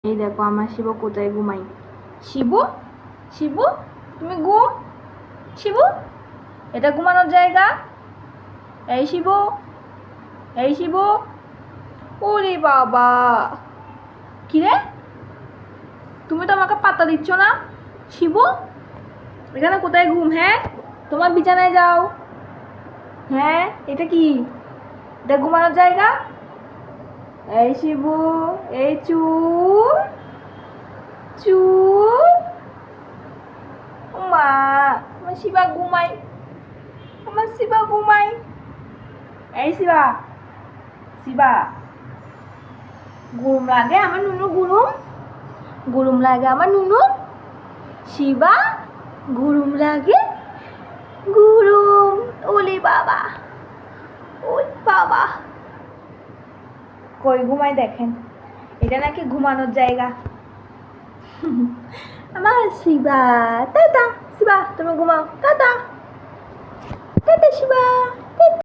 এই দেখো আমার শিবু কোথায় ঘুমাই। শিবু, শিবু তুমি ঘুম। শিবু, এটা ঘুমানোর জায়গা। এই শিবু, এই শিবু। ওরে বাবা, কিরে তুমি তো আমাকে পাত্তা দিচ্ছ না। শিবু, এখানে কোথায় ঘুম? হ্যাঁ, তোমার বিছানায় যাও। হ্যাঁ, এটা কি? এটা ঘুমানোর জায়গা? এই শিবু, এই চুপ চুপ। মা, আমার শিবা ঘুমাই, আমার শিবা ঘুমাই। এই শিবা, শিবা গুরুম লাগে আমার নুনু, গুরুম গুরুম লাগে আমার নুনু। শিবা গুরুম লাগে, গুরুম। ওলে বাবা, ওলে বাবা, কই ঘুমাই দেখেন। এটা নাকি ঘুমানোর জায়গা। আমার শিবা, টাটা। শিবা তুমি ঘুমাও, টাটা।